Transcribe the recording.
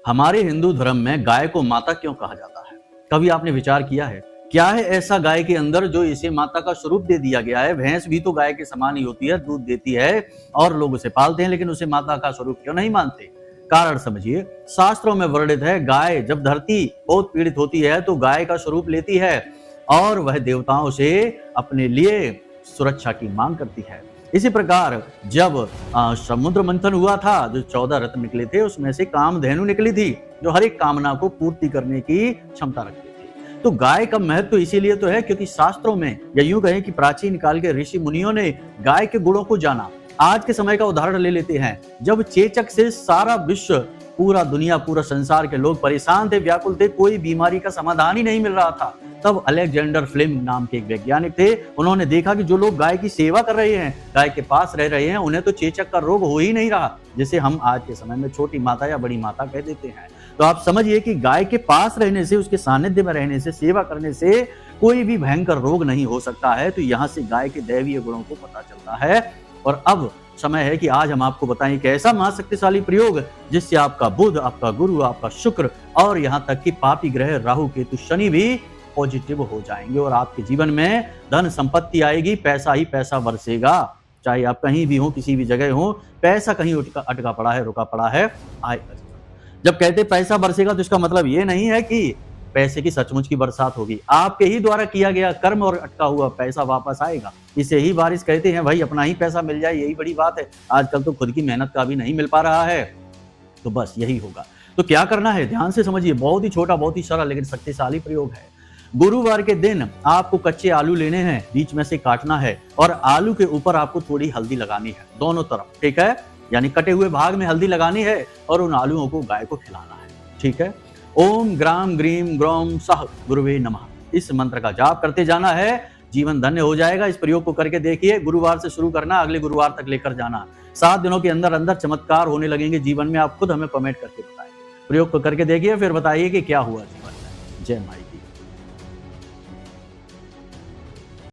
हमारे हिंदू धर्म में गाय को माता क्यों कहा जाता है? कभी आपने विचार किया है? क्या है ऐसा गाय के अंदर जो इसे माता का स्वरूप दे दिया गया है? भैंस भी तो गाय के समान ही होती है, दूध देती है और लोग उसे पालते हैं, लेकिन उसे माता का स्वरूप क्यों नहीं मानते? कारण समझिए, शास्त्रों में वर्णित है, गाय जब धरती बहुत पीड़ित होती है तो गाय का स्वरूप लेती है और वह देवताओं से अपने लिए सुरक्षा की मांग करती है। इसी प्रकार जब समुद्र मंथन हुआ था, जो 14 रत्न निकले थे उसमें से कामधेनु निकली थी, जो हर एक कामना को पूर्ति करने की क्षमता रखती थी। तो गाय का महत्व इसीलिए तो है क्योंकि शास्त्रों में, या यूं कहें कि प्राचीन काल के ऋषि मुनियों ने गाय के गुणों को जाना। आज के समय का उदाहरण ले लेते हैं, जब चेचक से सारा विश्व, पूरा दुनिया, पूरा संसार के लोग परेशान थे, व्याकुल थे, कोई बीमारी का समाधान ही नहीं मिल रहा था, तब अलेक्जेंडर फ्लेम नाम के एक वैज्ञानिक थे। उन्होंने देखा कि जो लोग गाय की सेवा कर रहे हैं, गाय के पास रह रहे हैं, उन्हें तो चेचक का रोग हो ही नहीं रहा, जिसे हम आज के समय में छोटी माता या बड़ी माता कह देते हैं। तो आप समझिए कि गाय के पास रहने से, उसके सानिध्य में रहने से, सेवा करने से कोई भी भयंकर रोग नहीं हो सकता है। तो यहाँ से गाय के दैवीय गुणों को पता चलता है। और अब समय है कि आज हम आपको बताएं कि ऐसा महाशक्तिशाली प्रयोग जिससे आपका बुध, आपका गुरु, आपका शुक्र और यहाँ तक कि पापी ग्रह राहु केतु शनि भी पॉजिटिव हो जाएंगे और आपके जीवन में धन संपत्ति आएगी, पैसा ही पैसा बरसेगा। चाहे आप कहीं भी हो, किसी भी जगह हो, पैसा कहीं अटका पड़ा है, रुका पड़ा है, आएगा। जब कहते पैसा बरसेगा तो इसका मतलब ये नहीं है कि पैसे की सचमुच की बरसात होगी। आपके ही द्वारा किया गया कर्म और अटका हुआ पैसा वापस आएगा। इसे ही बारिश कहते हैं भाई, अपना ही पैसा मिल जाए, यही बड़ी बात है। आजकल तो खुद की मेहनत का भी नहीं मिल पा रहा है, तो बस यही होगा। तो क्या करना है, ध्यान से समझिए। बहुत ही छोटा, बहुत ही सरल लेकिन शक्तिशाली प्रयोग है। गुरुवार के दिन आपको कच्चे आलू लेने हैं, बीच में से काटना है और आलू के ऊपर आपको थोड़ी हल्दी लगानी है, दोनों तरफ, ठीक है। यानी कटे हुए भाग में हल्दी लगानी है और उन आलूओं को गाय को खिलाना है, ठीक है। ओम ग्राम ग्रीम ग्रोम सह गुरुवे नमः, इस मंत्र का जाप करते जाना है, जीवन धन्य हो जाएगा। इस प्रयोग को करके देखिए। गुरुवार से शुरू करना, अगले गुरुवार तक लेकर जाना। 7 दिनों के अंदर अंदर चमत्कार होने लगेंगे जीवन में। आप खुद हमें कमेंट करके बताएंगे। प्रयोग को करके देखिए, फिर बताइए कि क्या हुआ जीवन में। जय माई।